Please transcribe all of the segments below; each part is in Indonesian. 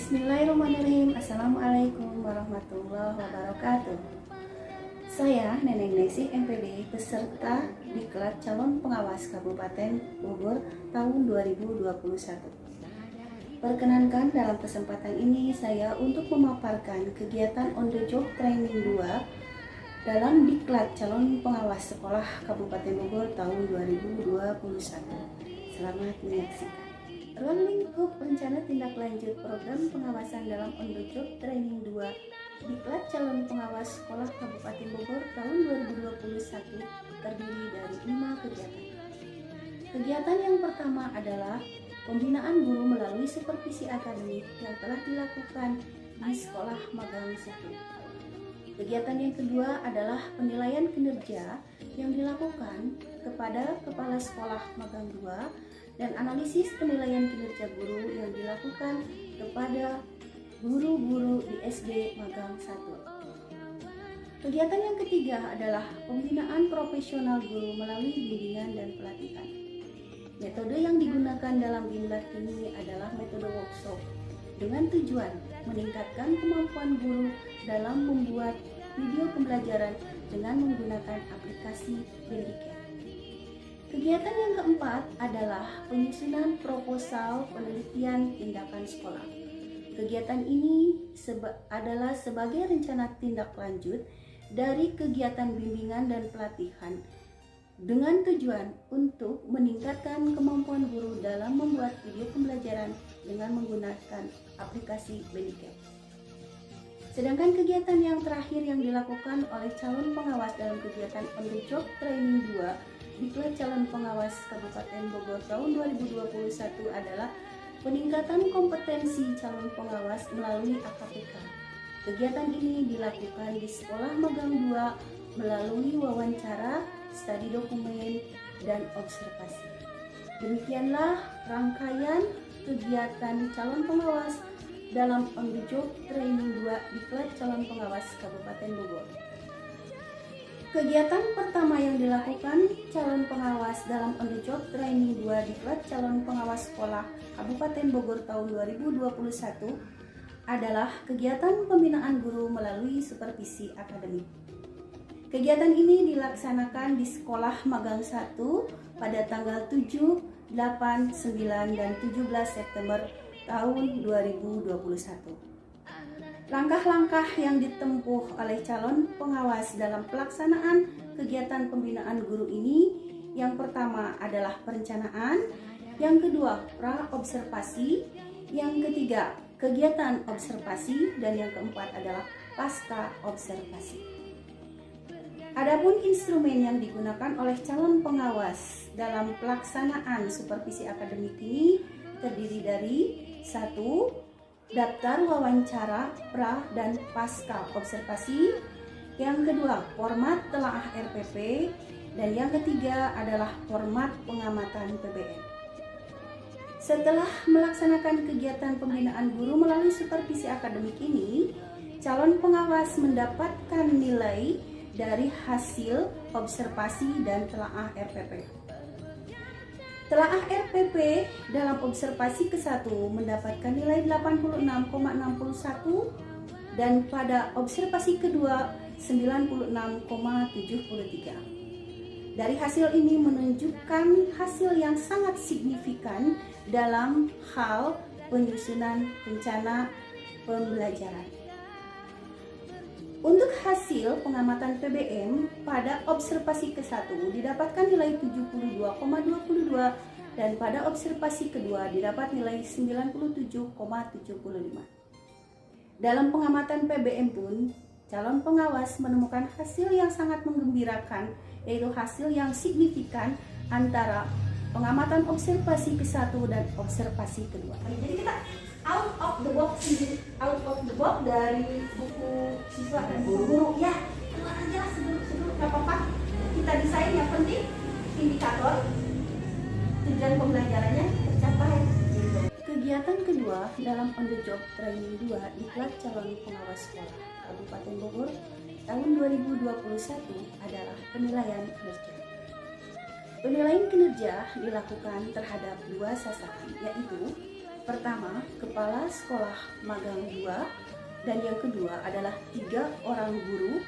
Bismillahirrahmanirrahim. Assalamualaikum warahmatullahi wabarakatuh. Saya Neneng Nesi MPD peserta Diklat Calon Pengawas Kabupaten Bogor tahun 2021. Perkenankan dalam kesempatan ini saya untuk memaparkan kegiatan on the job training 2 dalam Diklat Calon Pengawas Sekolah Kabupaten Bogor tahun 2021. Selamat menyaksikan. Ruang lingkup rencana tindak lanjut program pengawasan dalam on the job training 2 Diklat Calon Pengawas Sekolah Kabupaten Bogor tahun 2021 terdiri dari 5 kegiatan. Kegiatan yang pertama adalah pembinaan guru melalui supervisi akademik yang telah dilakukan di Sekolah Magang 1. Kegiatan yang kedua adalah penilaian kinerja yang dilakukan kepada Kepala Sekolah Magang 2 dan analisis penilaian kinerja guru yang dilakukan kepada guru-guru di SD Magang 1. Kegiatan yang ketiga adalah pembinaan profesional guru melalui bimbingan dan pelatihan. Metode yang digunakan dalam bimbingan ini adalah metode workshop dengan tujuan meningkatkan kemampuan guru dalam membuat video pembelajaran dengan menggunakan aplikasi Bandicam. Kegiatan yang keempat adalah penyusunan proposal penelitian tindakan sekolah. Kegiatan ini adalah sebagai rencana tindak lanjut dari kegiatan bimbingan dan pelatihan dengan tujuan untuk meningkatkan kemampuan guru dalam membuat video pembelajaran dengan menggunakan aplikasi Bandicam. Sedangkan kegiatan yang terakhir yang dilakukan oleh calon pengawas dalam kegiatan on the job training 2 Diklat Calon Pengawas Kabupaten Bogor tahun 2021 adalah peningkatan kompetensi calon pengawas melalui AKPK. Kegiatan ini dilakukan di Sekolah Magang 2 melalui wawancara, studi dokumen, dan observasi. Demikianlah rangkaian kegiatan calon pengawas dalam on the job training 2 Diklat Calon Pengawas Kabupaten Bogor. Kegiatan pertama yang dilakukan calon pengawas dalam on the job training 2 Diklat Calon Pengawas Sekolah Kabupaten Bogor tahun 2021 adalah kegiatan pembinaan guru melalui supervisi akademik. Kegiatan ini dilaksanakan di Sekolah Magang 1 pada tanggal 7, 8, 9, dan 17 September tahun 2021. Langkah-langkah yang ditempuh oleh calon pengawas dalam pelaksanaan kegiatan pembinaan guru ini, yang pertama adalah perencanaan, yang kedua pra-observasi, yang ketiga kegiatan observasi, dan yang keempat adalah pasca observasi. Adapun instrumen yang digunakan oleh calon pengawas dalam pelaksanaan supervisi akademik ini terdiri dari 1. Daftar wawancara pra dan pasca observasi, yang kedua format telaah RPP, dan yang ketiga adalah format pengamatan PBM. Setelah melaksanakan kegiatan pembinaan guru melalui supervisi akademik ini, calon pengawas mendapatkan nilai dari hasil observasi dan telaah RPP. Telaah RPP dalam observasi ke-1 mendapatkan nilai 86,61 dan pada observasi kedua 96,73. Dari hasil ini menunjukkan hasil yang sangat signifikan dalam hal penyusunan rencana pembelajaran. Untuk hasil pengamatan PBM pada observasi ke-1 didapatkan nilai 72,22 dan pada observasi kedua didapat nilai 97,75. Dalam pengamatan PBM pun, calon pengawas menemukan hasil yang sangat menggembirakan, yaitu hasil yang signifikan antara pengamatan observasi ke-1 dan observasi kedua. Jadi kita out of the box dari buku siswa dan guru ya, keluar aja sebelum nggak apa-apa, kita desain yang penting indikator tujuan pembelajarannya tercapai. Kegiatan kedua dalam on the job training 2 Diklat Calon Pengawas Sekolah Kabupaten Bogor tahun 2021 adalah penilaian kinerja. Penilaian kinerja dilakukan terhadap 2 sasaran, yaitu Pertama, kepala sekolah magang 2, dan yang kedua adalah 3 orang guru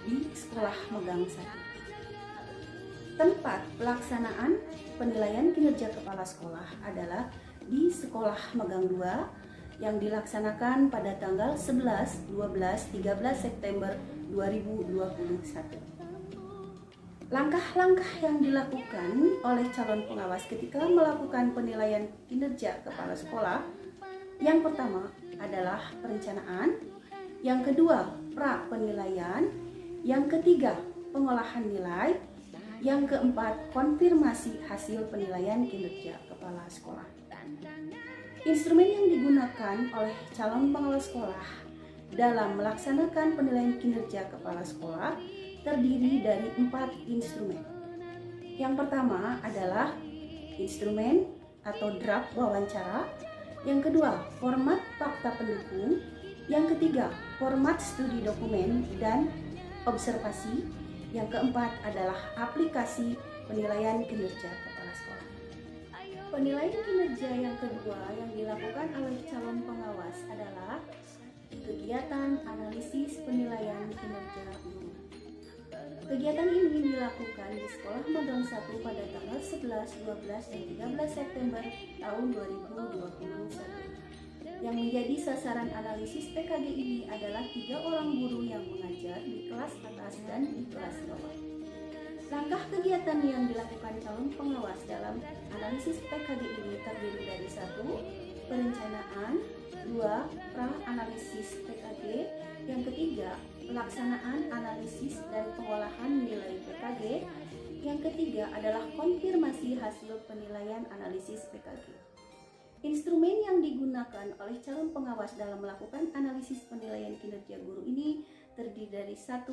di sekolah magang 1. Tempat pelaksanaan penilaian kinerja kepala sekolah adalah di sekolah magang 2 yang dilaksanakan pada tanggal 11, 12, 13 September 2021. Langkah-langkah yang dilakukan oleh calon pengawas ketika melakukan penilaian kinerja kepala sekolah, yang pertama adalah perencanaan, yang kedua pra-penilaian, yang ketiga pengolahan nilai, yang keempat konfirmasi hasil penilaian kinerja kepala sekolah. Instrumen yang digunakan oleh calon pengawas sekolah dalam melaksanakan penilaian kinerja kepala sekolah terdiri dari 4 instrumen. Yang pertama adalah instrumen atau draft wawancara, yang kedua format fakta pendukung, yang ketiga format studi dokumen dan observasi, yang keempat adalah aplikasi penilaian kinerja kepala sekolah. Penilaian kinerja yang kedua yang dilakukan oleh calon pengawas adalah kegiatan analisis penilaian kinerja guru. Kegiatan ini dilakukan di sekolah magang 1 pada tanggal 11, 12, dan 13 September tahun 2021. Yang menjadi sasaran analisis PKG ini adalah 3 orang guru yang mengajar di kelas atas dan di kelas bawah. Langkah kegiatan yang dilakukan calon pengawas dalam analisis PKG ini terdiri dari 1. Perencanaan, 2. Pra-analisis PKG, yang ketiga pelaksanaan analisis dan pengolahan nilai PKG, yang ketiga adalah konfirmasi hasil penilaian analisis PKG. Instrumen yang digunakan oleh calon pengawas dalam melakukan analisis penilaian kinerja guru ini terdiri dari 1.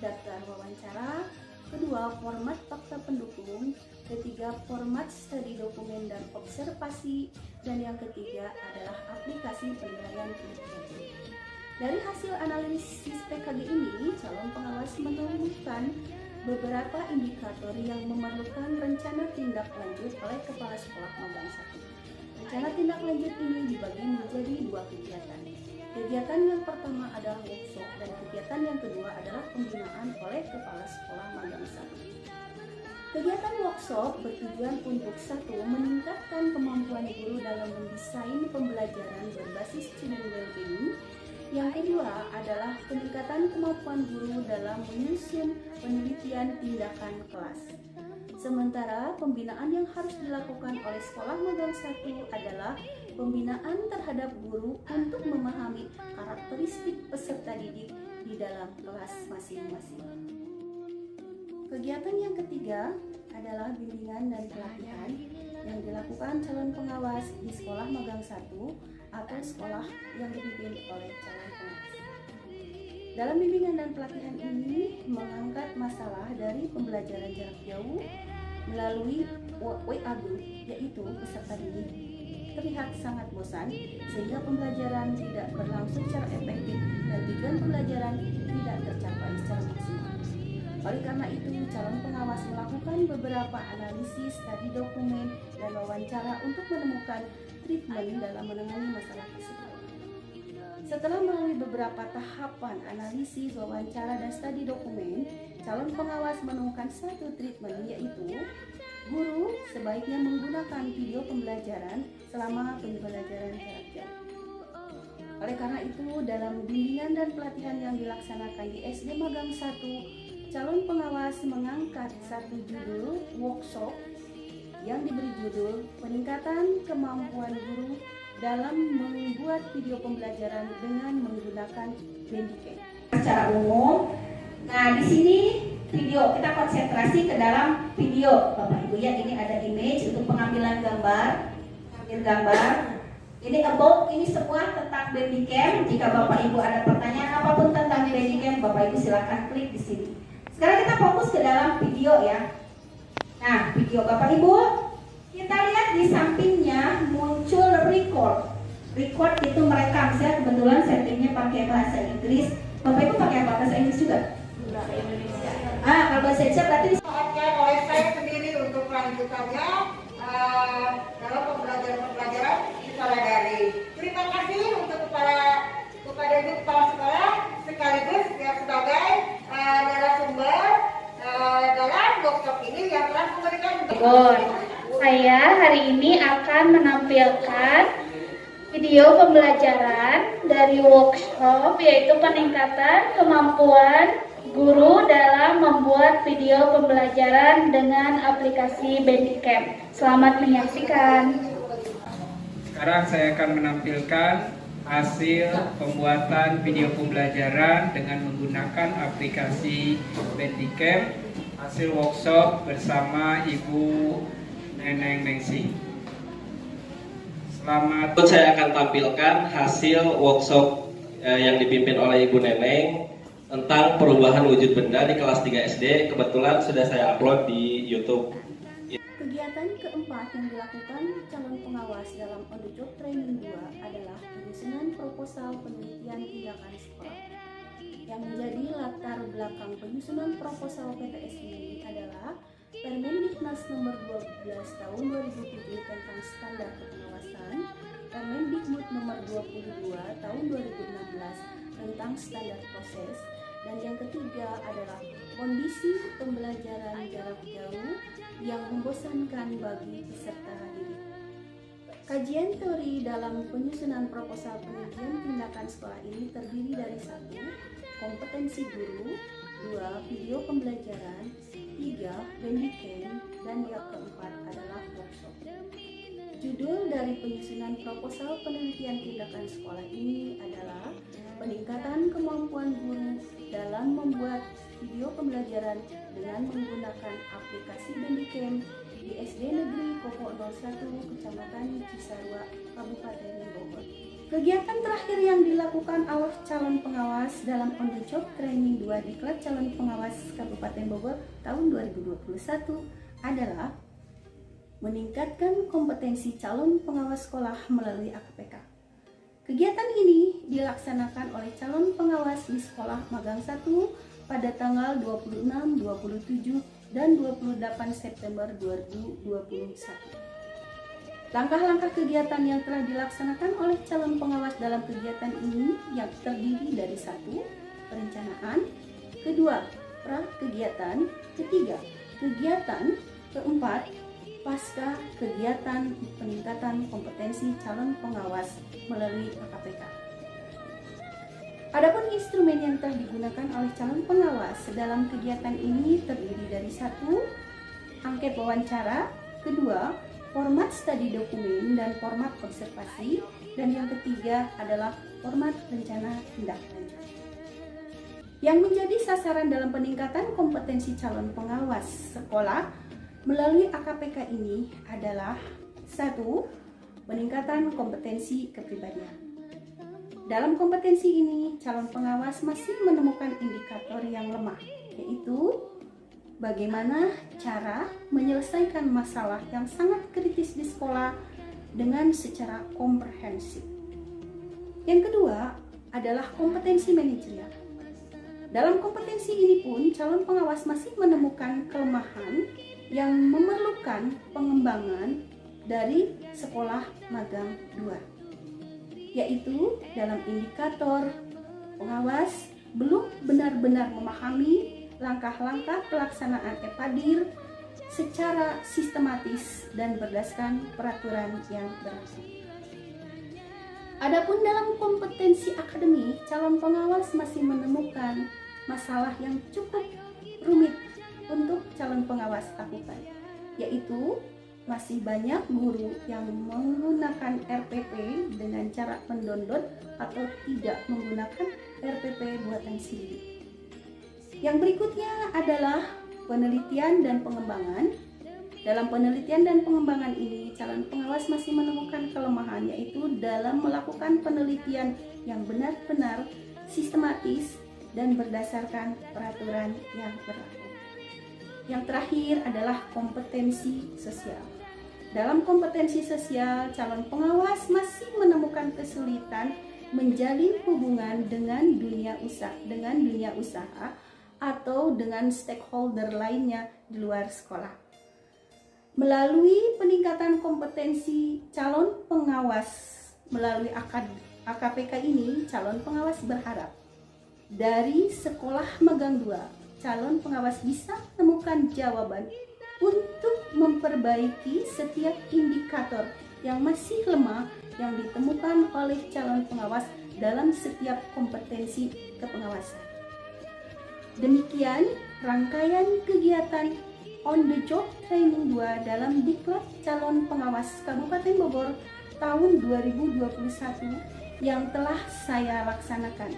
Daftar wawancara, kedua format fakta pendukung, ketiga format studi dokumen dan observasi, dan yang ketiga adalah aplikasi penilaian kinerja guru. Dari hasil analisis PKG ini, calon pengawas menemukan beberapa indikator yang memerlukan rencana tindak lanjut oleh kepala sekolah magang 1. Rencana tindak lanjut ini dibagi menjadi 2 kegiatan. Kegiatan yang pertama adalah workshop dan kegiatan yang kedua adalah pembinaan oleh kepala sekolah magang 1. Kegiatan workshop bertujuan untuk 1. Meningkatkan kemampuan guru dalam mendesain pembelajaran berbasis student well-being. Yang kedua adalah peningkatan kemampuan guru dalam menyusun penelitian tindakan kelas. Sementara pembinaan yang harus dilakukan oleh sekolah magang 1 adalah pembinaan terhadap guru untuk memahami karakteristik peserta didik di dalam kelas masing-masing. Kegiatan yang ketiga adalah bimbingan dan pelatihan yang dilakukan calon pengawas di sekolah magang 1 atau sekolah yang dipimpin oleh calon pengawas. Dalam bimbingan dan pelatihan ini mengangkat masalah dari pembelajaran jarak jauh melalui WA group, yaitu peserta didik terlihat sangat bosan sehingga pembelajaran tidak berlangsung secara efektif dan tujuan pembelajaran tidak tercapai secara maksimal. Oleh karena itu, calon pengawas melakukan beberapa analisis studi dokumen dan wawancara untuk menemukan treatment dalam menangani masalah tersebut. Setelah melalui beberapa tahapan analisis, wawancara, dan studi dokumen, calon pengawas menemukan 1 treatment, yaitu guru sebaiknya menggunakan video pembelajaran selama pembelajaran jarak jauh. Oleh karena itu, dalam bimbingan dan pelatihan yang dilaksanakan di SD Magang 1, calon pengawas mengangkat 1 judul workshop yang diberi judul Peningkatan Kemampuan Guru dalam Membuat Video Pembelajaran dengan Menggunakan Bandicam. Secara umum, nah di sini video kita konsentrasi ke dalam video, Bapak Ibu ya. Ini ada image untuk pengambilan gambar, Ini about ini semua tentang Bandicam. Jika Bapak Ibu ada pertanyaan apapun tentang Bandicam, Bapak Ibu silakan klik di sini. Sekarang kita fokus ke dalam video ya. Nah, video Bapak Ibu, kita lihat di sampingnya muncul record. Record itu merekam. Saya kebetulan settingnya pakai bahasa Inggris. Bapak Ibu pakai apa? Bahasa Inggris juga? Bahasa Indonesia. Kalau bahasa Indonesia berarti disampaikan oleh saya sendiri untuk kelanjutannya dalam pembelajaran sekolah daring. Terima kasih untuk kepada Ibu Kepala Sekolah sekaligus yang sebagai narasumber dalam workshop ini yang telah memberikan. Saya hari ini akan menampilkan video pembelajaran dari workshop, yaitu peningkatan kemampuan guru dalam membuat video pembelajaran dengan aplikasi Bandicam. Selamat menyaksikan. Sekarang saya akan menampilkan hasil pembuatan video pembelajaran dengan menggunakan aplikasi Bandicam, hasil workshop bersama Ibu Neneng Nengsi. Saya akan tampilkan hasil workshop yang dipimpin oleh Ibu Neneng tentang perubahan wujud benda di kelas 3 SD. Kebetulan sudah saya upload di YouTube. Kegiatan keempat yang dilakukan calon pengawas dalam On the Job Training 2 adalah penyusunan proposal penelitian tindakan sekolah. Yang menjadi latar belakang penyusunan proposal PTS ini adalah Permendiknas nomor 12 tahun 2007 tentang standar kepengawasan, Permendikbud nomor 22 tahun 2016 tentang standar proses, dan yang ketiga adalah kondisi pembelajaran jarak jauh yang membosankan bagi peserta didik. Kajian teori dalam penyusunan proposal penelitian tindakan sekolah ini terdiri dari 1. Kompetensi guru, 2. Video pembelajaran, 3. Bandicam, dan yang keempat adalah workshop. Judul dari penyusunan proposal penelitian tindakan sekolah ini adalah peningkatan kemampuan guru dalam membuat video pembelajaran dengan menggunakan aplikasi Bandicam di SD Negeri Koko 01 Kecamatan Cisarua, Kabupaten Bogor. Kegiatan terakhir yang dilakukan oleh calon pengawas dalam On the Job Training 2 Diklat Calon Pengawas Kabupaten Bogor tahun 2021 adalah meningkatkan kompetensi calon pengawas sekolah melalui AKPK. Kegiatan ini dilaksanakan oleh calon pengawas di Sekolah Magang 1 pada tanggal 26, 27, dan 28 September 2021. Langkah-langkah kegiatan yang telah dilaksanakan oleh calon pengawas dalam kegiatan ini yang terdiri dari 1. Perencanaan, 2. Pra-kegiatan, 3. Kegiatan, 4. Pasca kegiatan peningkatan kompetensi calon pengawas melalui AKPK. Adapun instrumen yang telah digunakan oleh calon pengawas dalam kegiatan ini terdiri dari 1. Angket wawancara, 2. Format studi dokumen dan format observasi, dan yang ketiga adalah format rencana tindak lanjut. Yang menjadi sasaran dalam peningkatan kompetensi calon pengawas sekolah melalui AKPK ini adalah 1. Peningkatan kompetensi kepribadian. Dalam kompetensi ini, calon pengawas masih menemukan indikator yang lemah, yaitu bagaimana cara menyelesaikan masalah yang sangat kritis di sekolah dengan secara komprehensif. Yang kedua adalah kompetensi manajerial. Dalam kompetensi ini pun, calon pengawas masih menemukan kelemahan yang memerlukan pengembangan dari sekolah magang 2. Yaitu dalam indikator pengawas belum benar-benar memahami langkah-langkah pelaksanaan EPADIR secara sistematis dan berdasarkan peraturan yang berlaku. Adapun dalam kompetensi akademik, calon pengawas masih menemukan masalah yang cukup rumit untuk calon pengawas lakukan, yaitu masih banyak guru yang menggunakan RPP dengan cara mendownload atau tidak menggunakan RPP buatan sendiri. Yang berikutnya adalah penelitian dan pengembangan. Dalam penelitian dan pengembangan ini, calon pengawas masih menemukan kelemahan, yaitu dalam melakukan penelitian yang benar-benar sistematis dan berdasarkan peraturan yang berlaku. Yang terakhir adalah kompetensi sosial. Dalam kompetensi sosial, calon pengawas masih menemukan kesulitan menjalin hubungan dengan dunia usaha atau dengan stakeholder lainnya di luar sekolah. Melalui peningkatan kompetensi calon pengawas melalui AKPK ini, calon pengawas berharap dari sekolah magang 2, calon pengawas bisa menemukan jawaban untuk memperbaiki setiap indikator yang masih lemah yang ditemukan oleh calon pengawas dalam setiap kompetensi kepengawasan. Demikian rangkaian kegiatan on the job training 2 dalam Diklat Calon Pengawas Kabupaten Bogor tahun 2021 yang telah saya laksanakan.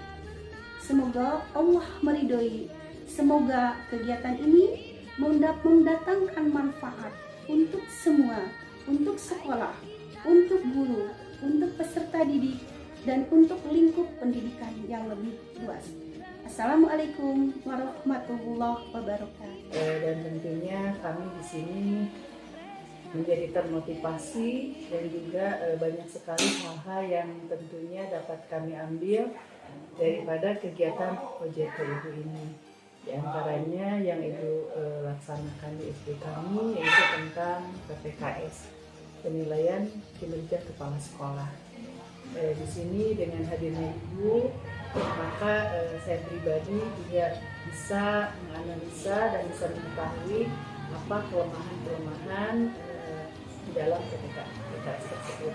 Semoga Allah meridhoi. Semoga kegiatan ini mendatangkan manfaat untuk semua, untuk sekolah, untuk guru, untuk peserta didik, dan untuk lingkup pendidikan yang lebih luas. Assalamualaikum warahmatullahi wabarakatuh. Dan tentunya kami di sini menjadi termotivasi dan juga banyak sekali hal-hal yang tentunya dapat kami ambil daripada kegiatan OJT Ibu ini. Di antaranya yang Ibu laksanakan di SD kami yaitu tentang PPKS, penilaian kinerja kepala sekolah. Di sini dengan hadirnya Ibu, maka saya pribadi juga bisa menganalisa dan bisa mengetahui apa kelemahan-kelemahan di dalam PPKS tersebut.